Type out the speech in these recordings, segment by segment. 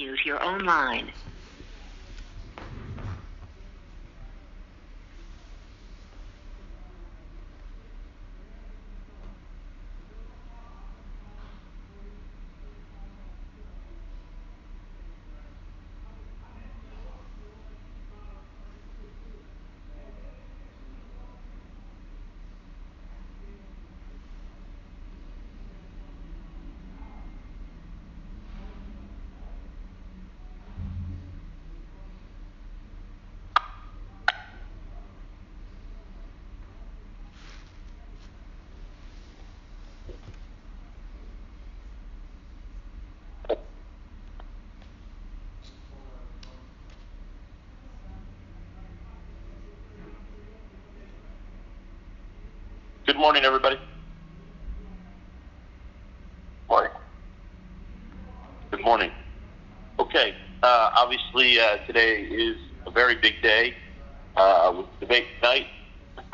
Mute your own line. Good morning, everybody. Morning. Good morning. Okay, obviously today is a very big day with debate tonight.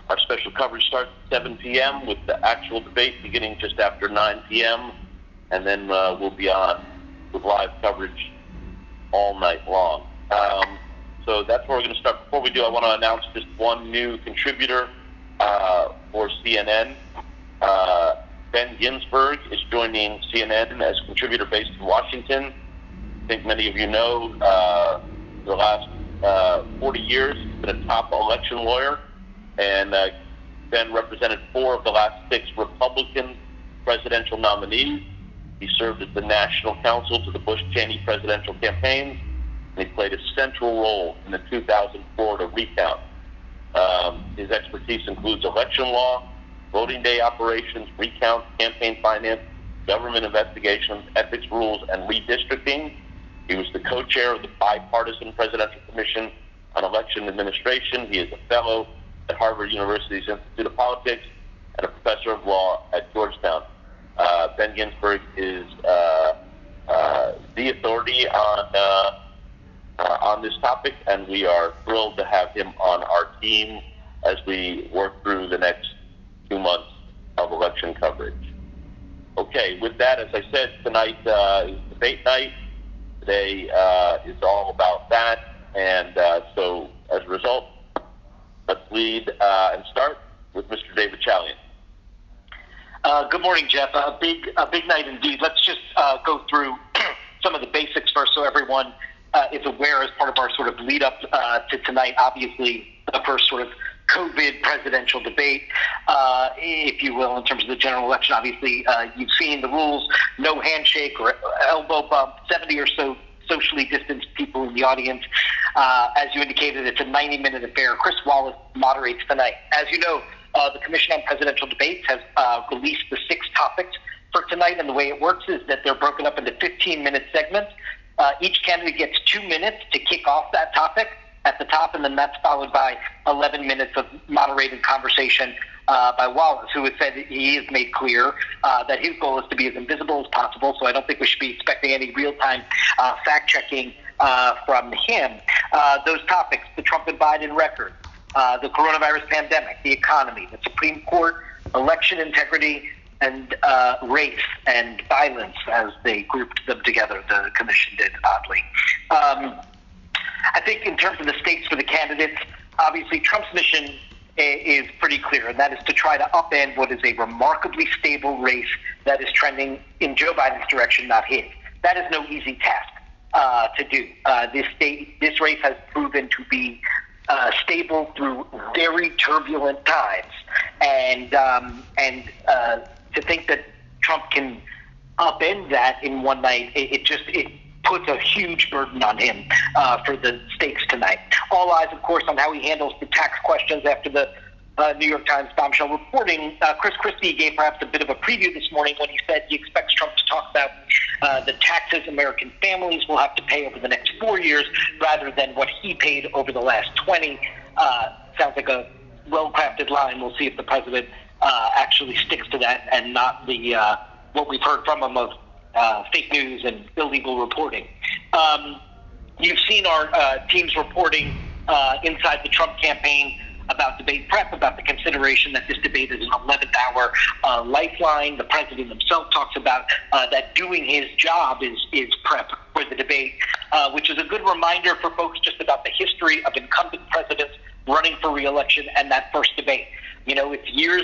Our special coverage starts at 7 p.m. with the actual debate beginning just after 9 p.m. And then we'll be on with live coverage all night long. So that's where we're going to start. Before we do, I want to announce just one new contributor for CNN. Ben Ginsberg is joining CNN as a contributor based in Washington. I think many of you know the last 40 years he's been a top election lawyer, and Ben represented 4 of the last 6 Republican presidential nominees. He served as the national counsel to the Bush-Cheney presidential campaigns, and he played a central role in the 2000 Florida recount. His expertise includes election law, voting day operations, recount, campaign finance, government investigations, ethics rules, and redistricting. He was the co-chair of the Bipartisan Presidential Commission on Election Administration. He is a fellow at Harvard University's Institute of Politics and a professor of law at Georgetown. Ben Ginsberg is the authority on this topic, and we are thrilled to have him on our team as we work through the next 2 months of election coverage. Okay, with that, as I said, tonight is debate night. Today is all about that, and so as a result, let's lead and start with Mr. David Chalian. Good morning, Jeff. A big night indeed. Let's just go through some of the basics first, so everyone is aware as part of our sort of lead up to tonight. Obviously, the first sort of COVID presidential debate, if you will, in terms of the general election. Obviously, you've seen the rules: no handshake or elbow bump, 70 or so socially distanced people in the audience. As you indicated, it's a 90-minute affair. Chris Wallace moderates tonight. As you know, the Commission on Presidential Debates has released the 6 topics for tonight, and the way it works is that they're broken up into 15-minute segments. Each candidate gets 2 minutes to kick off that topic at the top, and then that's followed by 11 minutes of moderated conversation by Wallace, who has said he has made clear that his goal is to be as invisible as possible, so I don't think we should be expecting any real-time fact-checking from him. Those topics: the Trump and Biden record, the coronavirus pandemic, the economy, the Supreme Court, election integrity, and race and violence, as they grouped them together. The commission did, oddly. I think in terms of the stakes for the candidates, obviously Trump's mission is pretty clear, and that is to try to upend what is a remarkably stable race that is trending in Joe Biden's direction, not his. That is no easy task to do. This race has proven to be stable through very turbulent times, and to think that Trump can upend that in one night, it puts a huge burden on him for the stakes tonight. All eyes, of course, on how he handles the tax questions after the New York Times bombshell reporting. Chris Christie gave perhaps a bit of a preview this morning when he said he expects Trump to talk about the taxes American families will have to pay over the next 4 years rather than what he paid over the last 20. Sounds like a well-crafted line. We'll see if the president actually sticks to that and not the what we've heard from him of fake news and illegal reporting. You've seen our teams reporting inside the Trump campaign about debate prep, about the consideration that this debate is an 11th-hour lifeline. The president himself talks about that doing his job is prep for the debate. which is a good reminder for folks just about the history of incumbent presidents running for re-election and that first debate. It's years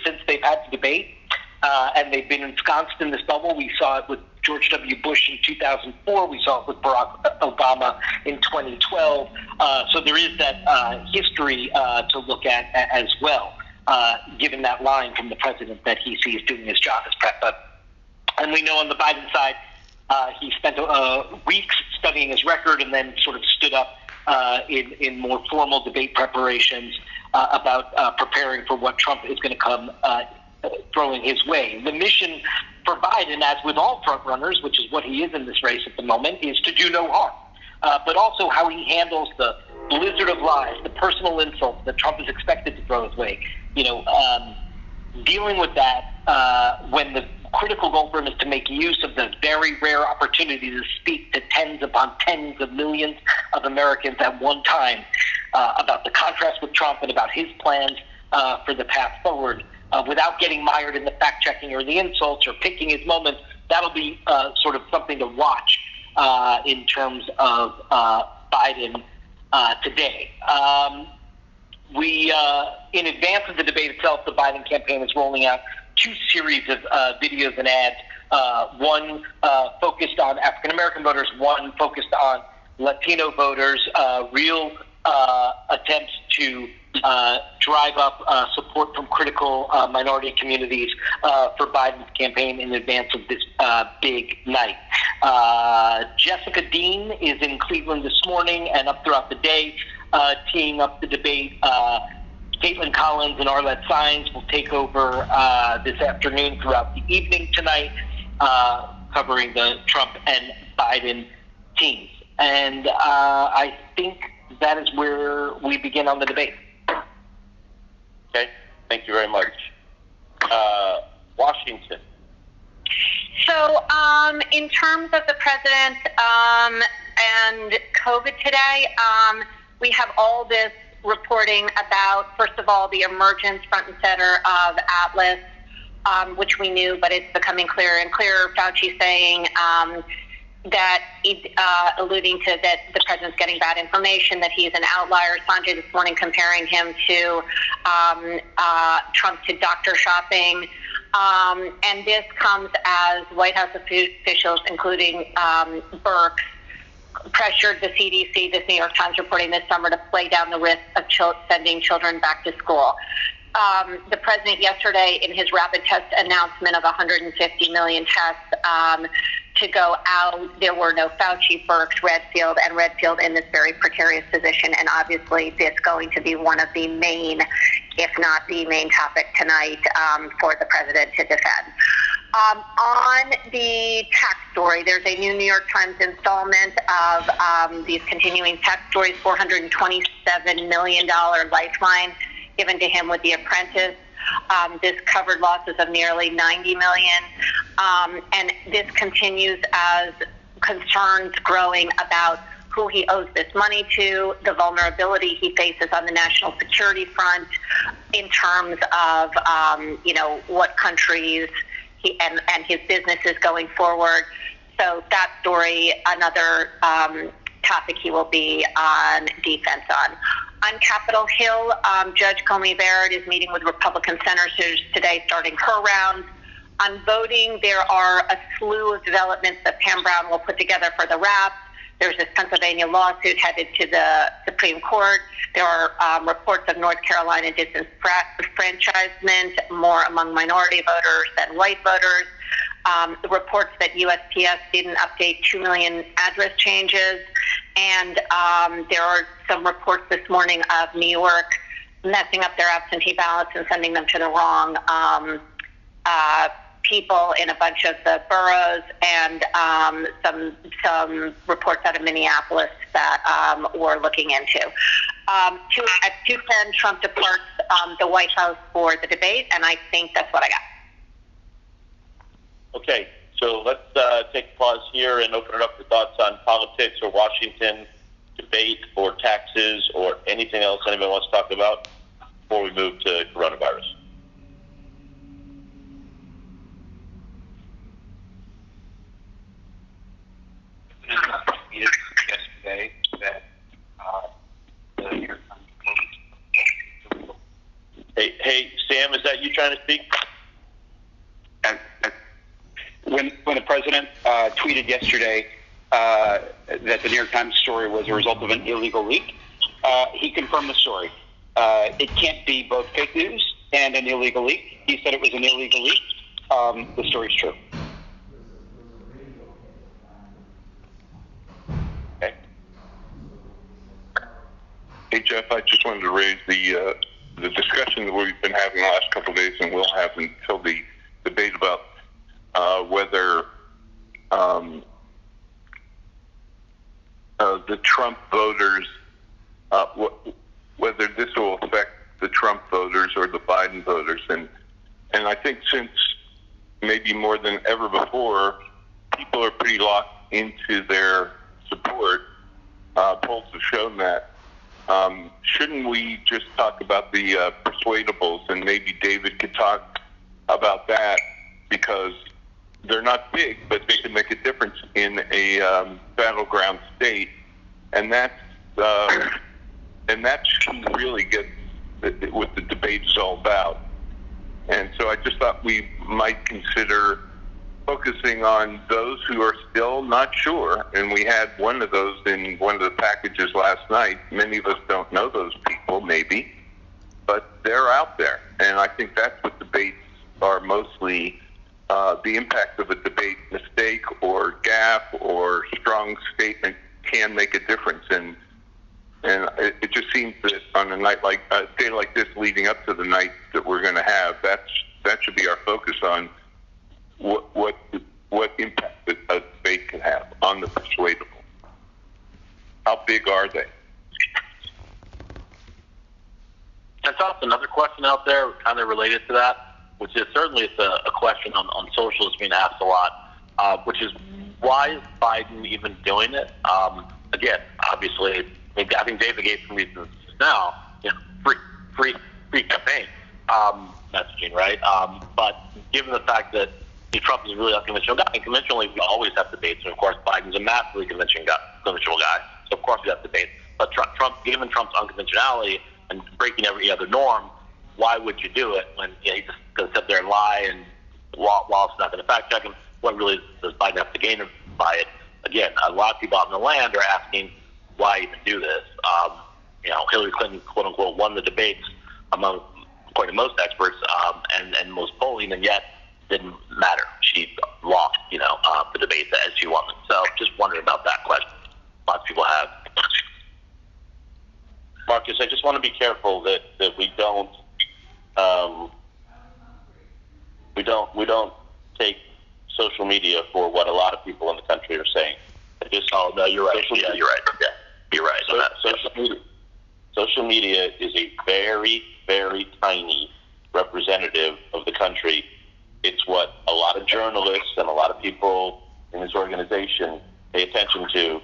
since they've had to debate, and they've been ensconced in this bubble. We saw it with George W. Bush in 2004. We saw it with Barack Obama in 2012. So there is that history to look at as well, given that line from the president that he sees doing his job as president. And we know on the Biden side, he spent weeks studying his record and then sort of stood up in more formal debate preparations about preparing for what Trump is going to come throwing his way. The mission for Biden, as with all frontrunners, which is what he is in this race at the moment, is to do no harm. But also how he handles the blizzard of lies, the personal insults that Trump is expected to throw his way. Dealing with that when the critical goal for him is to make use of the very rare opportunity to speak to tens upon tens of millions of Americans at one time about the contrast with Trump and about his plans for the path forward, without getting mired in the fact-checking or the insults or picking his moments. That'll be sort of something to watch in terms of Biden today. In advance of the debate itself, the Biden campaign is rolling out 2 series of videos and ads, one focused on African-American voters, one focused on Latino voters, real attempts to drive up support from critical minority communities for Biden's campaign in advance of this big night. Jessica Dean is in Cleveland this morning and up throughout the day, teeing up the debate. Caitlin Collins and Arlette Saenz will take over this afternoon throughout the evening tonight, covering the Trump and Biden teams. And I think that is where we begin on the debate. Okay, thank you very much. Washington. So in terms of the president and COVID today, we have all this reporting about, first of all, the emergence front and center of Atlas, which we knew, but it's becoming clearer and clearer. Fauci saying that alluding to that the president's getting bad information, that he's an outlier. Sanjay this morning comparing him to Trump to doctor shopping. And this comes as White House officials, including Birx, pressured the CDC, this New York Times reporting this summer, to play down the risk of sending children back to school. The president yesterday, in his rapid test announcement of 150 million tests to go out, there were no Fauci, Birx, Redfield in this very precarious position, and obviously this going to be one of the main, if not the main topic tonight for the president to defend. On the tax story, there's a new New York Times installment of these continuing tax stories, $427 million lifeline given to him with The Apprentice. This covered losses of nearly $90 million. And this continues as concerns growing about who he owes this money to, the vulnerability he faces on the national security front in terms of, what countries and his businesses going forward. So that story, another topic he will be on defense on. On Capitol Hill, Judge Comey Barrett is meeting with Republican senators today, starting her rounds. On voting, there are a slew of developments that Pam Brown will put together for the wrap. There's this Pennsylvania lawsuit headed to the Supreme Court. There are reports of North Carolina disenfranchisement, more among minority voters than white voters. The reports that USPS didn't update 2 million address changes. And there are some reports this morning of New York messing up their absentee ballots and sending them to the wrong people in a bunch of the boroughs, and some reports out of Minneapolis that we're looking into. At 2:10, Trump departs the White House for the debate, and I think that's what I got. Okay, so let's take a pause here and open it up for thoughts on politics or Washington debate or taxes or anything else anybody wants to talk about before we move to coronavirus. you trying to speak? When the president tweeted yesterday that the New York Times story was a result of an illegal leak, he confirmed the story. It can't be both fake news and an illegal leak. He said it was an illegal leak. The story's true. Okay. Hey, Jeff, I just wanted to raise the discussion that we've been having the last couple of days and will have until the debate about whether the Trump voters, whether this will affect the Trump voters or the Biden voters. And I think since maybe more than ever before, people are pretty locked into their support. Polls have shown that. Shouldn't we just talk about the persuadables, and maybe David could talk about that, because they're not big, but they can make a difference in a battleground state, and that's who really gets what the debate is all about. And so I just thought we might consider focusing on those who are still not sure, and we had one of those in one of the packages last night. Many of us don't know those people, maybe, but they're out there, and I think that's what debates are mostly. The impact of a debate mistake or gaffe or strong statement can make a difference, and it just seems that on a day like this, leading up to the night that we're going to have, that should be our focus on what impact a debate can have on the persuadable. How big are they? I toss another question out there, kind of related to that, which is certainly it's a question on social that's being asked a lot, which is why is Biden even doing it? Again, obviously, I think David gave some reasons now. Free campaign messaging, right? But given the fact that Trump is really a conventional guy, and conventionally we always have debates, and of course Biden's a massively conventional guy, so of course we have debates. But Trump, given Trump's unconventionality and breaking every other norm, why would you do it when he's just going to sit there and lie, and while it's not going to fact check him, what really does Biden have to gain by it? Again, a lot of people out in the land are asking why even do this. Hillary Clinton, quote unquote, won the debates according to most experts and most polling, and yet didn't matter. She lost, the debates as she won them. So just wondering about that question. Lots of people have. Marcus, I just want to be careful that we don't take social media for what a lot of people in the country are saying. No, you're right. Yeah, you're right. Yeah, you're right. Social media is a very, very tiny representative of the country. It's what a lot of journalists and a lot of people in this organization pay attention to,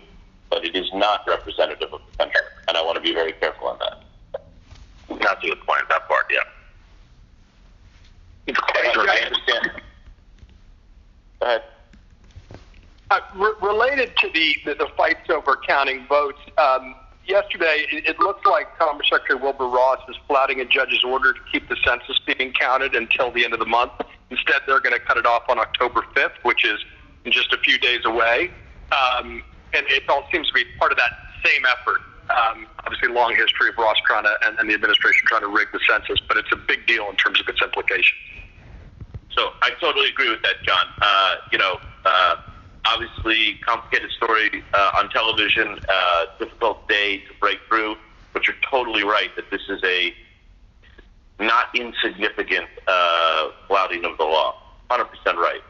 but it is not representative of the country, and I want to be very careful on that. Not to the point of that part, yeah. I understand. Go ahead. Related to the fights over counting votes, yesterday it looks like Commerce Secretary Wilbur Ross is flouting a judge's order to keep the census being counted until the end of the month. Instead, they're going to cut it off on October 5th, which is just a few days away. And it all seems to be part of that same effort. Obviously, long history of Ross trying to, and the administration trying to rig the census, but it's a big deal in terms of its implications. So I totally agree with that, John. Obviously, complicated story on television, difficult day to break through, but you're totally right that this is a not insignificant flouting of the law. 100% right.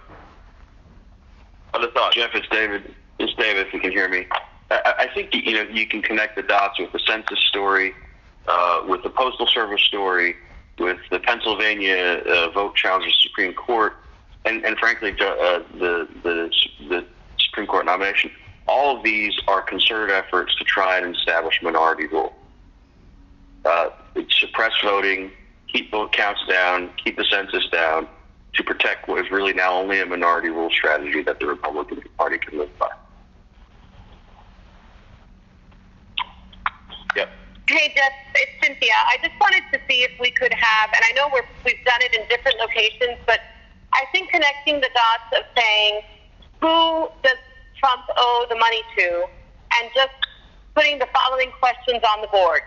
Other thoughts? Jeff, it's David. It's David, if you can hear me. I think you can connect the dots with the census story, with the Postal Service story, with the Pennsylvania vote challenge to the Supreme Court, and frankly, the Supreme Court nomination. All of these are concerted efforts to try and establish minority rule. Suppress voting, keep vote counts down, keep the census down, to protect what is really now only a minority rule strategy that the Republican Party can live by. Yep. Hey, Jeff, it's Cynthia. I just wanted to see if we could have, and I know we've done it in different locations, but I think connecting the dots of saying, who does Trump owe the money to, and just putting the following questions on the board.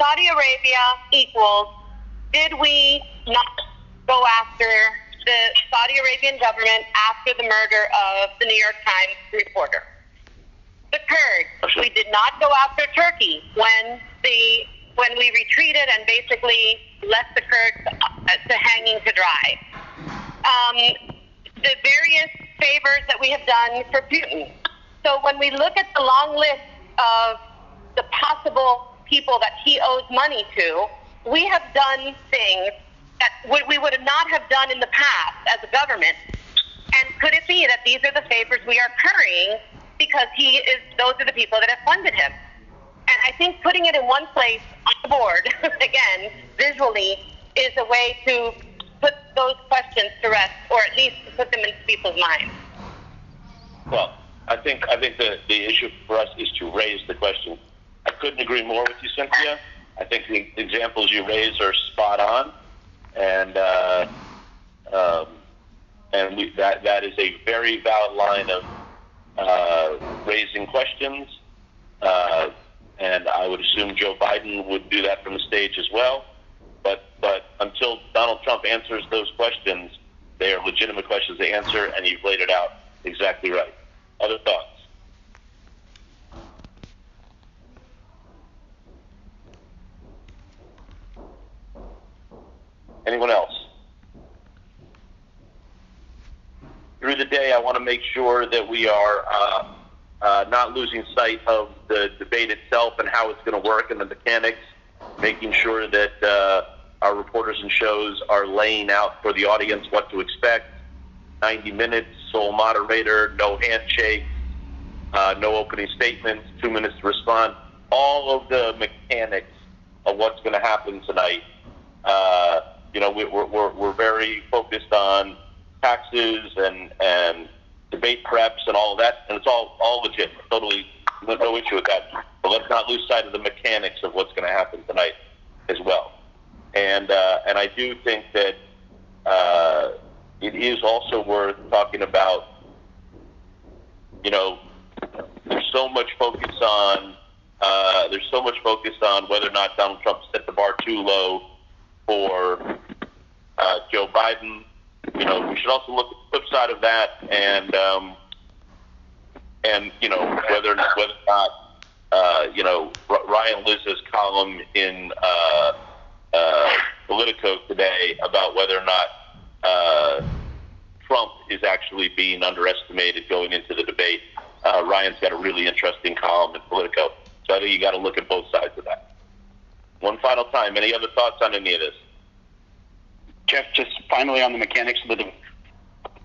Saudi Arabia equals, did we not go after the Saudi Arabian government after the murder of the New York Times reporter? The Kurds, we did not go after Turkey when we retreated and basically left the Kurds to hanging to dry. The various favors that we have done for Putin. So when we look at the long list of the possible people that he owes money to, we have done things that we would not have done in the past as a government. And could it be that these are the favors we are currying because those are the people that have funded him? And I think putting it in one place on the board, again, visually, is a way to put those questions to rest, or at least to put them into people's minds. Well, I think the issue for us is to raise the question. I couldn't agree more with you, Cynthia. I think the examples you raise are spot on, and that is a very valid line of raising questions. And I would assume Joe Biden would do that from the stage as well. But until Donald Trump answers those questions, they are legitimate questions to answer, and you've laid it out exactly right. Other thoughts? Anyone else? Through the day, I want to make sure that we are not losing sight of the debate itself and how it's going to work and the mechanics, making sure that our reporters and shows are laying out for the audience what to expect. 90 minutes, sole moderator, no handshake, no opening statements, 2 minutes to respond. All of the mechanics of what's going to happen tonight. We're very focused on taxes and debate preps and all of that, and it's all legit. Totally, no issue with that. But let's not lose sight of the mechanics of what's going to happen tonight as well. And I do think that it is also worth talking about. There's so much focus on whether or not Donald Trump set the bar too low for Joe Biden. We should also look at the flip side of that, and whether or not Ryan Liz's column in Politico today about whether or not Trump is actually being underestimated going into the debate. Ryan's got a really interesting column in Politico, so I think you got to look at both sides of that. One final time, any other thoughts on any of this? Jeff, just finally on the mechanics of the debate.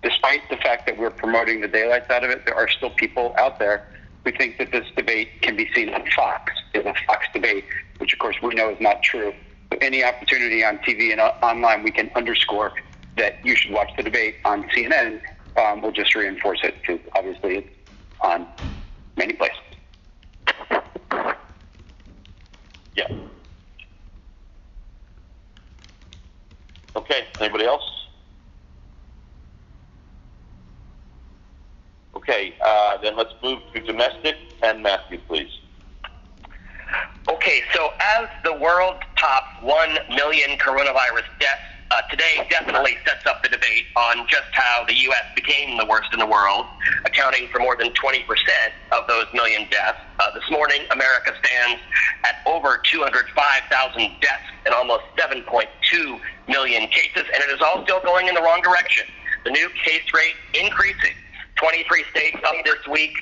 Despite the fact that we're promoting the daylight side of it, there are still people out there who think that this debate can be seen on Fox. It's a Fox debate, which of course we know is not true. So any opportunity on TV and online we can underscore that you should watch the debate on CNN will just reinforce it, because obviously it's on many places. Yeah. Okay, anybody else? Okay, then let's move to domestic, and Matthew, please. Okay, so as the world tops 1 million coronavirus deaths, today definitely sets up the debate on just how the U.S. became the worst in the world, accounting for more than 20% of those million deaths. This morning, America stands at over 205,000 deaths and almost 7.2 million cases, and it is all still going in the wrong direction. The new case rate increasing. 23 states up this week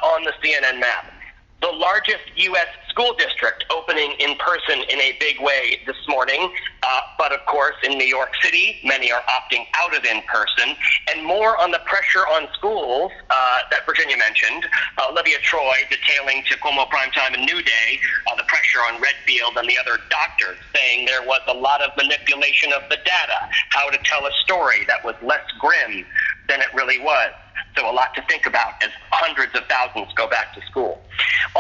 on the CNN map. The largest U.S. school district opening in person in a big way this morning. But of course, in New York City, many are opting out of in-person. And more on the pressure on schools that Virginia mentioned. Olivia Troy detailing to Cuomo Primetime and New Day the pressure on Redfield and the other doctors, saying there was a lot of manipulation of the data, how to tell a story that was less grim than it really was. So a lot to think about as hundreds of thousands go back to school.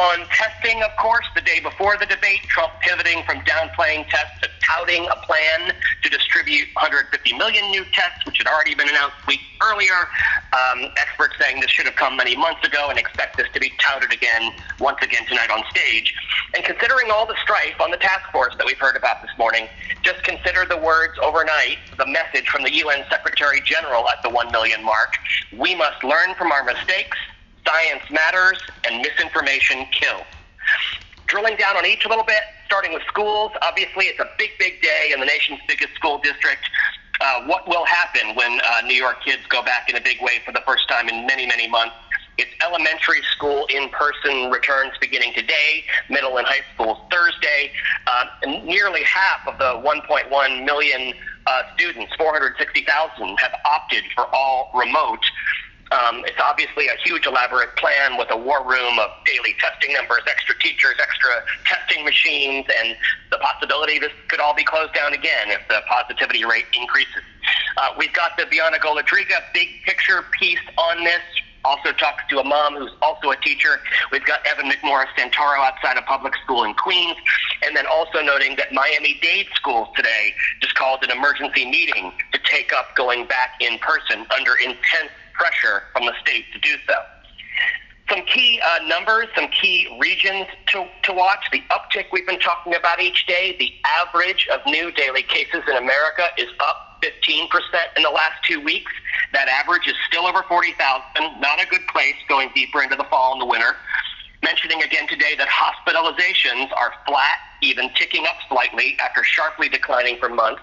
On testing, of course, the day before the debate, Trump pivoting from downplaying tests to touting a plan to distribute 150 million new tests, which had already been announced weeks earlier. Experts saying this should have come many months ago and expect this to be touted once again tonight on stage. And considering all the strife on the task force that we've heard about this morning, just consider the words overnight, the message from the UN Secretary General at the 1 million mark. We must learn from our mistakes. Science matters, and misinformation kills. Drilling down on each a little bit, starting with schools. Obviously, it's a big, big day in the nation's biggest school district. What will happen when New York kids go back in a big way for the first time in many, many months? It's elementary school in-person returns beginning today, middle and high school Thursday. And nearly half of the 1.1 million students, 460,000, have opted for all remote. It's obviously a huge elaborate plan with a war room of daily testing numbers, extra teachers, extra testing machines, and the possibility this could all be closed down again if the positivity rate increases. We've got the Bianna Golodriga big picture piece on this. Also talks to a mom who's also a teacher. We've got Evan McMorris-Santoro outside a public school in Queens. And then also noting that Miami-Dade schools today just called an emergency meeting to take up going back in person under intense pressure from the state to do so. Some key numbers, some key regions to watch. The uptick we've been talking about each day, the average of new daily cases in America is up 15% in the last 2 weeks. That average is still over 40,000, not a good place going deeper into the fall and the winter. Mentioning again today that hospitalizations are flat, even ticking up slightly after sharply declining for months.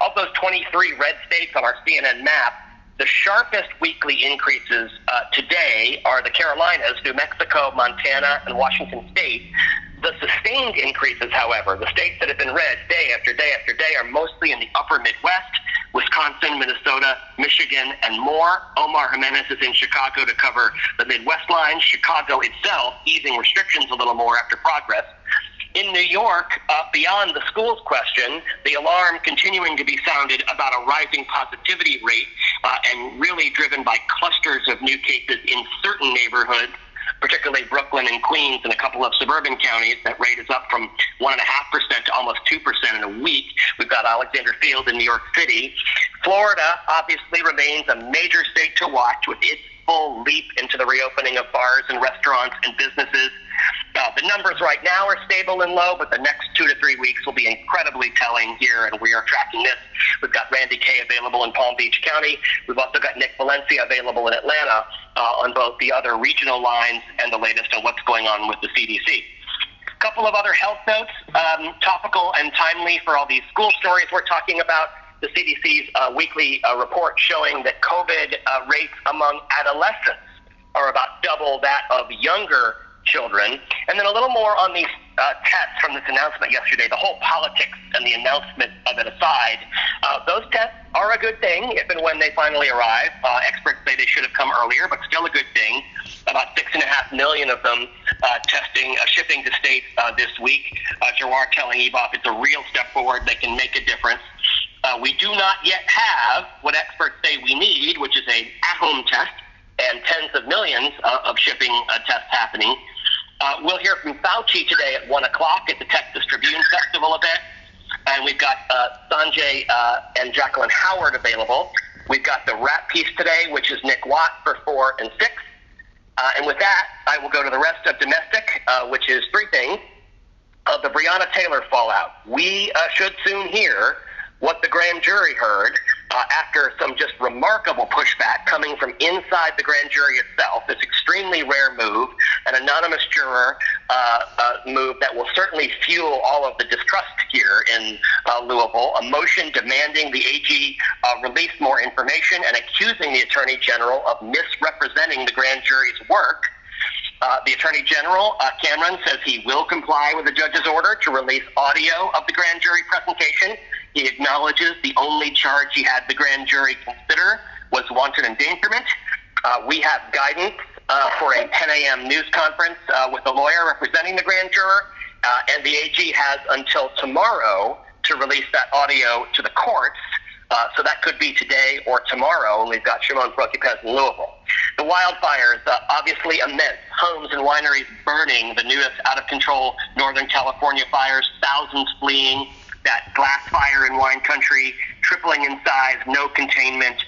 Of those 23 red states on our CNN map, the sharpest weekly increases today are the Carolinas, New Mexico, Montana, and Washington State. The sustained increases, however, the states that have been red day after day after day, are mostly in the upper Midwest, Wisconsin, Minnesota, Michigan, and more. Omar Jimenez is in Chicago to cover the Midwest line. Chicago itself easing restrictions a little more after progress. In New York, beyond the schools question, the alarm continuing to be sounded about a rising positivity rate and really driven by clusters of new cases in certain neighborhoods, particularly Brooklyn and Queens and a couple of suburban counties. That rate is up from 1.5% to almost 2% in a week. We've got Alexander Field in New York City. Florida obviously remains a major state to watch with its full leap into the reopening of bars and restaurants and businesses. The numbers right now are stable and low, but the next 2 to 3 weeks will be incredibly telling here, and we are tracking this. We've got Randy Kay available in Palm Beach County. We've also got Nick Valencia available in Atlanta on both the other regional lines and the latest on what's going on with the CDC. A couple of other health notes, topical and timely for all these school stories we're talking about. The CDC's weekly report showing that COVID rates among adolescents are about double that of younger children. And then a little more on these tests from this announcement yesterday, the whole politics and the announcement of it aside. Those tests are a good thing if and when they finally arrive. Experts say they should have come earlier, but still a good thing. About 6.5 million of them shipping to states this week. Jawar telling EBOP it's a real step forward. They can make a difference. We do not yet have what experts say we need, which is an at-home test, and tens of millions of shipping tests happening. We'll hear from Fauci today at 1 o'clock at the Texas Tribune Festival event. And we've got Sanjay and Jacqueline Howard available. We've got the rap piece today, which is Nick Watt for 4 and 6. And with that, I will go to the rest of domestic, which is 3 things. The Breonna Taylor fallout. We should soon hear what the grand jury heard after some just remarkable pushback coming from inside the grand jury itself. This extremely rare move, an anonymous juror move that will certainly fuel all of the distrust here in Louisville. A motion demanding the AG release more information and accusing the Attorney General of misrepresenting the grand jury's work. The Attorney General, Cameron, says he will comply with the judge's order to release audio of the grand jury presentation. He acknowledges the only charge he had the grand jury consider was wanton endangerment. We have guidance for a 10 a.m. news conference with a lawyer representing the grand juror, and the AG has until tomorrow to release that audio to the courts. So that could be today or tomorrow, and we've got Shimon Prokipez in Louisville. The wildfires, obviously immense. Homes and wineries burning, the newest out-of-control Northern California fires, thousands fleeing. That glass fire in wine country, tripling in size, no containment.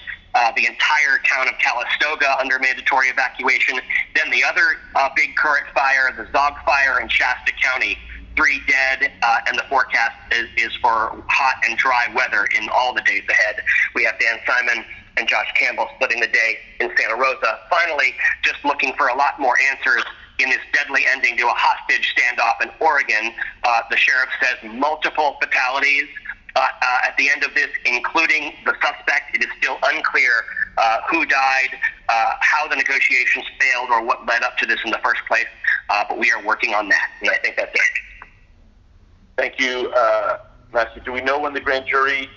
The entire town of Calistoga under mandatory evacuation. Then the other big current fire, the Zog fire in Shasta County, 3 dead, and the forecast is for hot and dry weather in all the days ahead. We have Dan Simon and Josh Campbell splitting the day in Santa Rosa. Finally, just looking for a lot more answers in this deadly ending to a hostage standoff in Oregon. The sheriff says multiple fatalities at the end of this, including the suspect. It is still unclear who died, how the negotiations failed, or what led up to this in the first place. But we are working on that, and I think that's it. Thank you, Matthew. Do we know when the grand jury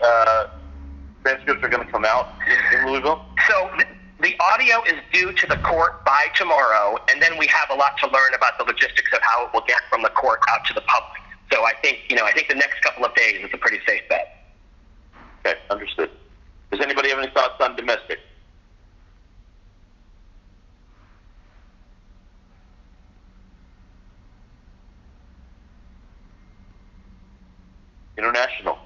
transcripts are going to come out in Louisville? So the audio is due to the court by tomorrow, and then we have a lot to learn about the logistics of how it will get from the court out to the public. So I think the next couple of days is a pretty safe bet. Okay, understood. Does anybody have any thoughts on domestic? International.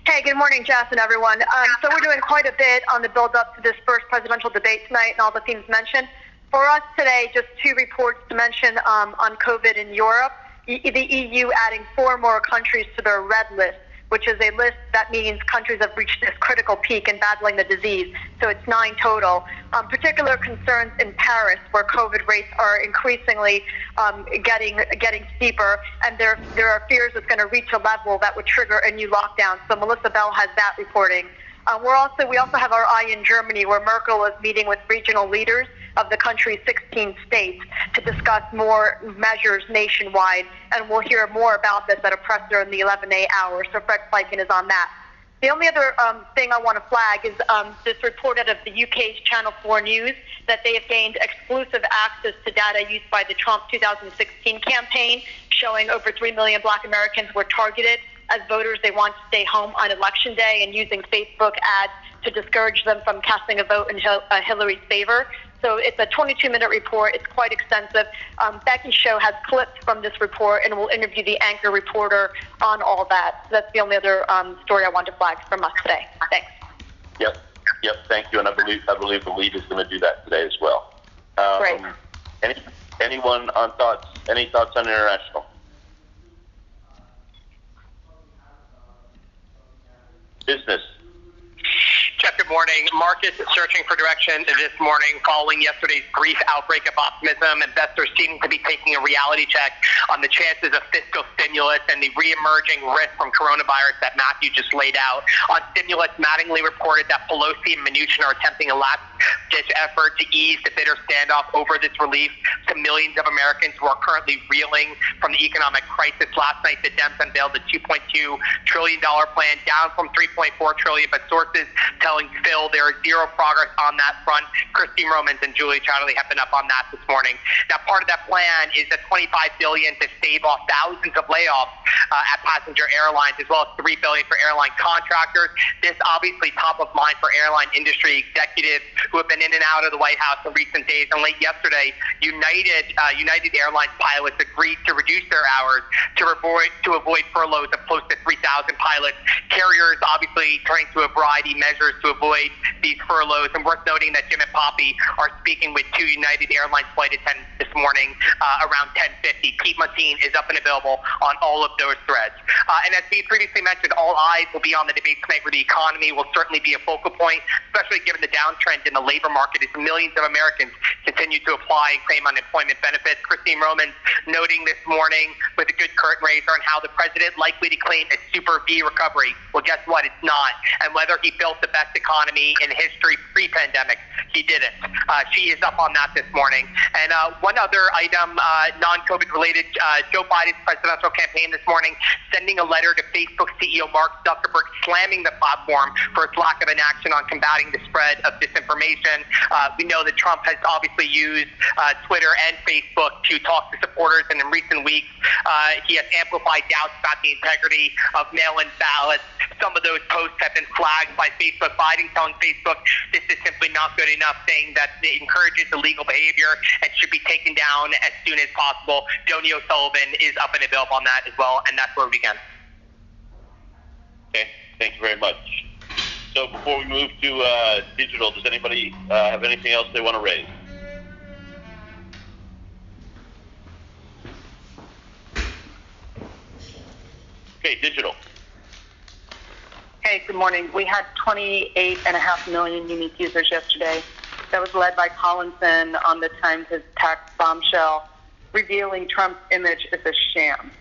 Hey, good morning, Jeff and everyone. So we're doing quite a bit on the build-up to this first presidential debate tonight and all the themes mentioned. For us today, just 2 reports to mention on COVID in Europe. The EU adding 4 more countries to their red list, which is a list that means countries have reached this critical peak in battling the disease. So it's 9 total. Particular concerns in Paris, where COVID rates are increasingly getting steeper, and there are fears it's going to reach a level that would trigger a new lockdown. So Melissa Bell has that reporting. We also have our eye in Germany, where Merkel is meeting with regional leaders of the country's 16 states to discuss more measures nationwide, and we'll hear more about this at a presser in the 11A hour, so Fred Fleiken is on that. The only other thing I want to flag is this report out of the UK's Channel 4 News that they have gained exclusive access to data used by the Trump 2016 campaign, showing over 3 million Black Americans were targeted as voters. They want to stay home on Election Day and using Facebook ads to discourage them from casting a vote in Hillary's favor. So it's a 22-minute report. It's quite extensive. Becky's show has clips from this report, and we'll interview the anchor reporter on all that. So that's the only other story I wanted to flag from us today. Thanks. Yep. Thank you. And I believe the lead is going to do that today as well. Great. Anyone on thoughts? Any thoughts on international? Business. Jeff, good morning. Markets searching for direction this morning following yesterday's brief outbreak of optimism. Investors seem to be taking a reality check on the chances of fiscal stimulus and the re-emerging risk from coronavirus that Matthew just laid out. On stimulus, Mattingly reported that Pelosi and Mnuchin are attempting a last-ditch effort to ease the bitter standoff over this relief to millions of Americans who are currently reeling from the economic crisis. Last night, the Dems unveiled a $2.2 trillion plan, down from $3.4 trillion, but sources telling Phil there is zero progress on that front. Christine Romans and Julie Chatterley have been up on that this morning. Now, part of that plan is the $25 billion to stave off thousands of layoffs at passenger airlines, as well as $3 billion for airline contractors. This obviously top of mind for airline industry executives who have been in and out of the White House in recent days. And late yesterday, United Airlines pilots agreed to reduce their hours to avoid furloughs of close to 3,000 pilots. Carriers obviously turning to a variety of measures to avoid these furloughs. And worth noting that Jim and Poppy are speaking with 2 United Airlines flight attendants this morning around 10:50. Pete Mantine is up and available on all of those threads. And as we previously mentioned, all eyes will be on the debate tonight where the economy will certainly be a focal point, especially given the downtrend in the labor market as millions of Americans continue to apply and claim unemployment benefits. Christine Romans noting this morning with a good curtain raiser on how the president likely to claim a super V recovery. Well, guess what? It's not. And whether he built the best economy in history pre-pandemic, he didn't. She is up on that this morning. And one other item, non-COVID related, Joe Biden's presidential campaign this morning sending a letter to Facebook CEO Mark Zuckerberg slamming the platform for its lack of inaction on combating the spread of disinformation. We know that Trump has obviously used Twitter and Facebook to talk to supporters, and in recent weeks he has amplified doubts about the integrity of mail-in ballots. Some of those posts have been flagged by Facebook. Biden telling Facebook this is simply not good enough, saying that it encourages illegal behavior and should be taken down as soon as possible. Joni O'Sullivan is up and available on that as well, and that's where we begin. Okay, thank you very much. So before we move to digital, does anybody have anything else they want to raise? Okay, digital. Hey, good morning. We had 28.5 million unique users yesterday. That was led by Collinson on the Times' tax bombshell, revealing Trump's image as a sham.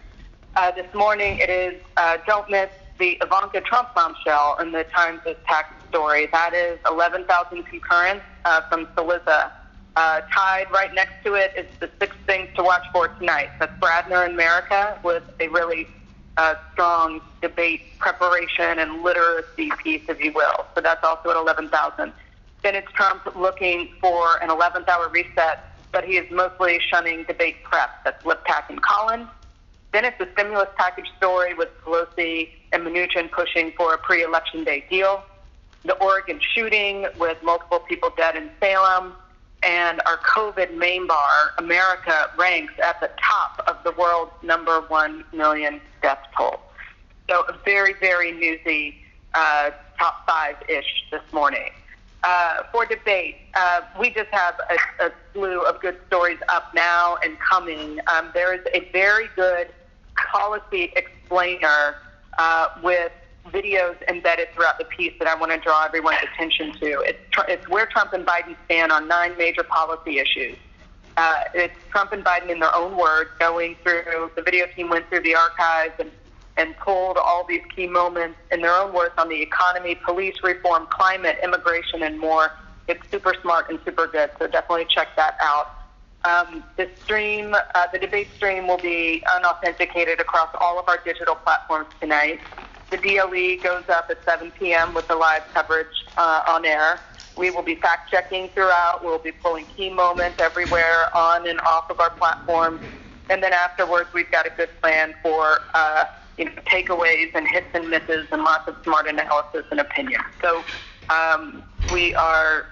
This morning it is don't miss the Ivanka Trump bombshell in the Times' tax story. That is 11,000 concurrents from Saliza. Tied right next to it is the 6 things to watch for tonight. That's Bradner in America with a really strong debate preparation and literacy piece, if you will. So that's also at 11,000. Then it's Trump looking for an 11th hour reset, but he is mostly shunning debate prep. That's Liptak and Collins. Then it's the stimulus package story with Pelosi and Mnuchin pushing for a pre-election day deal. The Oregon shooting with multiple people dead in Salem. And our COVID main bar, America, ranks at the top of the world's number 1 million death toll. So a very, very newsy top 5-ish this morning. For debate, we just have a slew of good stories up now and coming. There is a very good policy explainer with videos embedded throughout the piece that I want to draw everyone's attention to. It's where Trump and Biden stand on 9 major policy issues. It's Trump and Biden in their own words going through, the video team went through the archives and pulled all these key moments in their own words on the economy, police reform, climate, immigration, and more. It's super smart and super good, so definitely check that out. The debate stream will be unauthenticated across all of our digital platforms tonight. The DLE goes up at 7 p.m. with the live coverage on air. We will be fact-checking throughout. We'll be pulling key moments everywhere on and off of our platforms. And then afterwards, we've got a good plan for takeaways and hits and misses and lots of smart analysis and opinion. So we are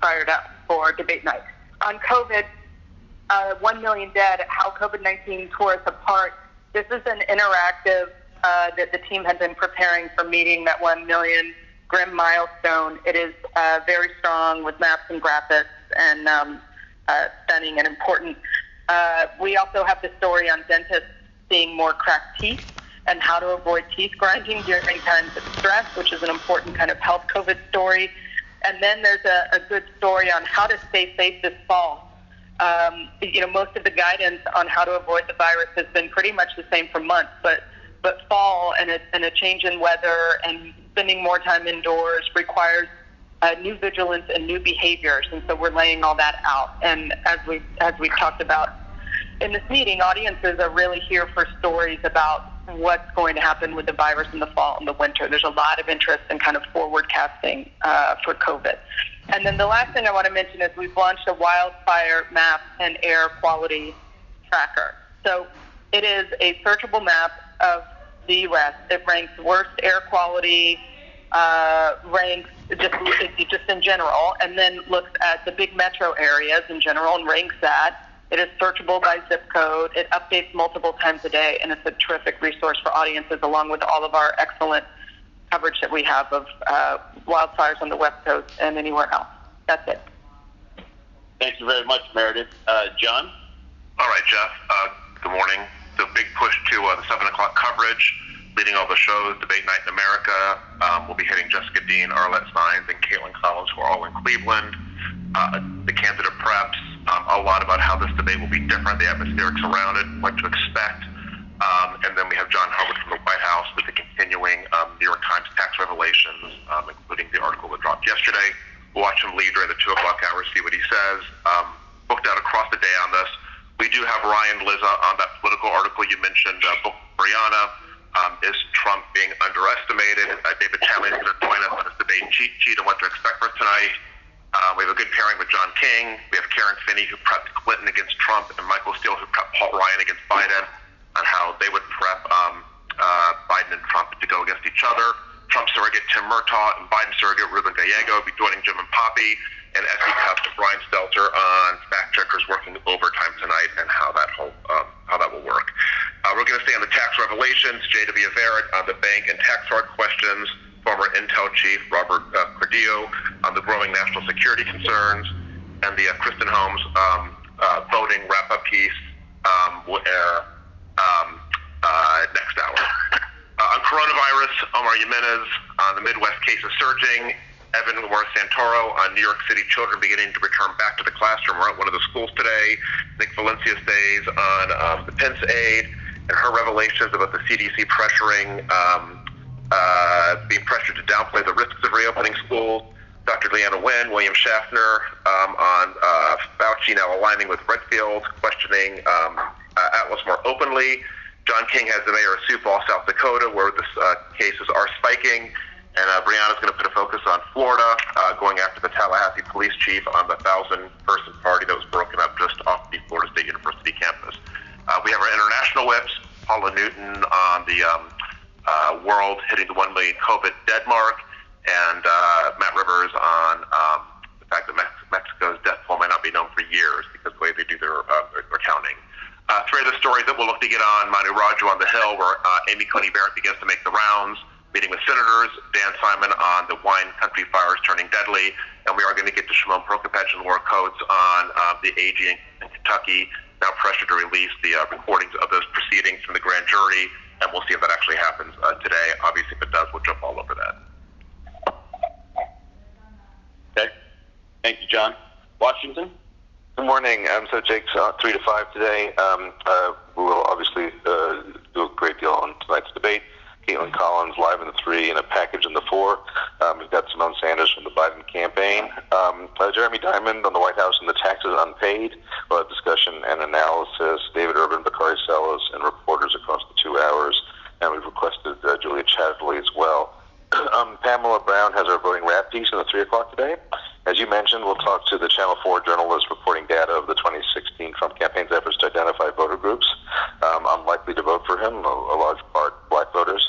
fired up for debate night. On COVID, 1 million dead, how COVID-19 tore us apart. This is an interactive that the team had been preparing for meeting that 1 million grim milestone. It is very strong with maps and graphics and stunning and important. We also have the story on dentists seeing more cracked teeth and how to avoid teeth grinding during times of stress, which is an important kind of health COVID story. And then there's a good story on how to stay safe this fall. Most of the guidance on how to avoid the virus has been pretty much the same for months, but fall and a change in weather and spending more time indoors requires new vigilance and new behaviors, and so we're laying all that out. And as we've talked about in this meeting, audiences are really here for stories about what's going to happen with the virus in the fall and the winter. There's a lot of interest in kind of forward casting for COVID. And then the last thing I want to mention is we've launched a wildfire map and air quality tracker. So it is a searchable map of the U.S. It ranks worst air quality, ranks just in general, and then looks at the big metro areas in general and ranks that. It is searchable by zip code. It updates multiple times a day, and it's a terrific resource for audiences along with all of our excellent coverage that we have of wildfires on the West Coast and anywhere else. That's it. Thank you very much, Meredith. John? All right, Jeff. Good morning. The big push to the 7 o'clock coverage, leading all the shows, Debate Night in America. We'll be hitting Jessica Dean, Arlette Steins, and Caitlin Collins, who are all in Cleveland. The candidate preps, a lot about how this debate will be different, the atmospherics around it, what to expect. And then we have John Howard from the White House with the continuing New York Times tax revelations, including the article that dropped yesterday. We'll watch him lead during the 2 o'clock hour, see what he says. Booked out across the the day on this. We do have Ryan Liza on that political article you mentioned, Brianna. Is Trump being underestimated? David Talley is going to join us on this debate cheat sheet on what to expect for tonight. We have a good pairing with John King. We have Karen Finney, who prepped Clinton against Trump, and Michael Steele, who prepped Paul Ryan against Biden, on how they would prep Biden and Trump to go against each other. Trump surrogate Tim Murtaugh and Biden surrogate Ruben Gallego will be joining Jim and Poppy, and SE Cup and Brian Stelter on fact checkers working overtime tonight and how that will work. We're going to stay on the tax revelations. J.W. Verritt on the bank and tax fraud questions. Former Intel chief Robert Cordillo on the growing national security concerns, and the Kristen Holmes voting wrap-up piece will air next hour. On coronavirus, Omar Jimenez on the Midwest cases surging. Evan Morris Santoro on New York City children beginning to return back to the classroom. We're at one of the schools today. Nick Valencia stays on the Pence aide and her revelations about the CDC being pressured to downplay the risks of reopening schools. Dr. Leanna Wen, William Schaffner on Fauci now aligning with Redfield, questioning Atlas more openly. John King has the mayor of Sioux Falls, South Dakota, where the cases are spiking. And Brianna's going to put a focus on Florida, going after the Tallahassee police chief on the 1,000-person party that was broken up just off the Florida State University campus. We have our international whips, Paula Newton on the world hitting the 1 million COVID dead mark, and Matt Rivers on the fact that Mexico's death toll may not be known for years because of the way they do their counting. Three other stories that we'll look to get on: Manu Raju on the Hill, where Amy Coney Barrett begins to make the rounds, meeting with senators; Dan Simon on the wine country fires turning deadly; and we are going to get to Shimon Prokopech and Laura Coates on the AG in Kentucky, now pressured to release the recordings of those proceedings from the grand jury, and we'll see if that actually happens today. Obviously, if it does, we'll jump all over that. Okay. Thank you, John. Washington? Good morning. So Jake's 3 to 5 today. We will obviously do a great deal on tonight's debate. Caitlin Collins live in the 3 and a package in the 4. We've got Simone Sanders from the Biden campaign. Jeremy Diamond on the White House and the taxes unpaid. We'll have discussion and analysis. David Urban, Bakari Sellas, and reporters across the 2 hours. And we've requested Julia Chatterley as well. Pamela Brown has our voting wrap piece in the 3 o'clock today. As you mentioned, we'll talk to the Channel 4 journalist reporting data of the 2016 Trump campaign's efforts to identify voter groups unlikely to vote for him, a large part black voters.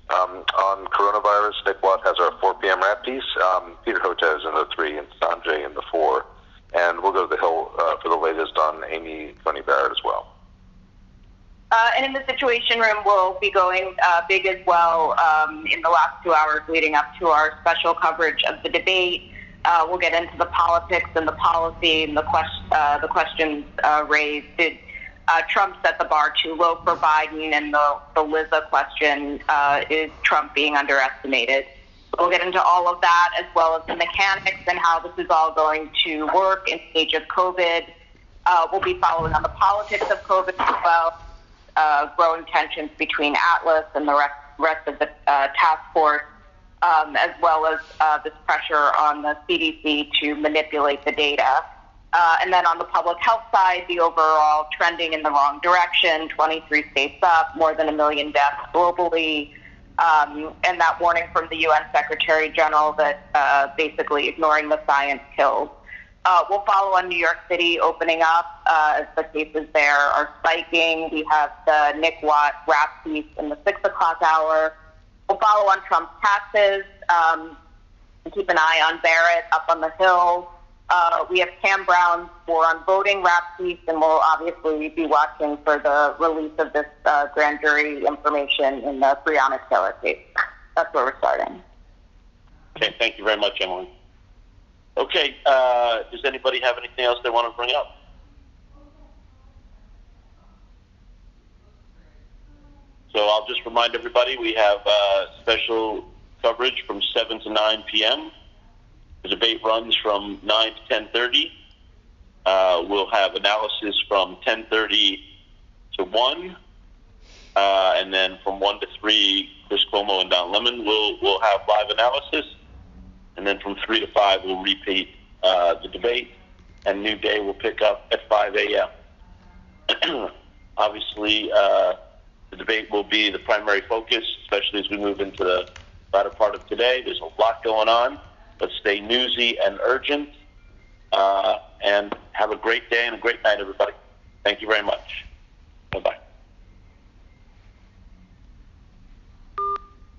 On coronavirus, Nick Watt has our 4 p.m. wrap piece, Peter Hotez in the 3 and Sanjay in the 4. And we'll go to the Hill for the latest on Amy Coney Barrett as well. And in the Situation Room, we'll be going big as well in the last 2 hours leading up to our special coverage of the debate. We'll get into the politics and the policy and the questions raised. Did Trump set the bar too low for Biden? And the Liza question, is Trump being underestimated? We'll get into all of that, as well as the mechanics and how this is all going to work in the age of COVID. We'll be following on the politics of COVID as well. Growing tensions between Atlas and the rest of the task force, as well as this pressure on the CDC to manipulate the data. And then on the public health side, the overall trending in the wrong direction, 23 states up, more than 1 million deaths globally, and that warning from the UN Secretary General that basically ignoring the science kills. We'll follow on New York City opening up as the cases there are spiking. We have the Nick Watt wrap piece in the 6 o'clock hour. We'll follow on Trump's taxes and keep an eye on Barrett up on the Hill. We have Cam Brown's War on Voting wrap piece, and we'll obviously be watching for the release of this grand jury information in the Breonna Taylor case. That's where we're starting. Okay, thank you very much, Emily. Okay, does anybody have anything else they want to bring up? So I'll just remind everybody we have special coverage from 7 to 9 p.m. The debate runs from 9 to 10:30. We'll have analysis from 10:30 to 1. And then from 1 to 3, Chris Cuomo and Don Lemon will have live analysis. And then from 3 to 5, we'll repeat the debate. and New Day will pick up at 5 a.m. Obviously, the debate will be the primary focus, especially as we move into the latter part of today. There's a lot going on. Let's stay newsy and urgent, and have a great day and a great night, everybody. Thank you very much. Bye-bye.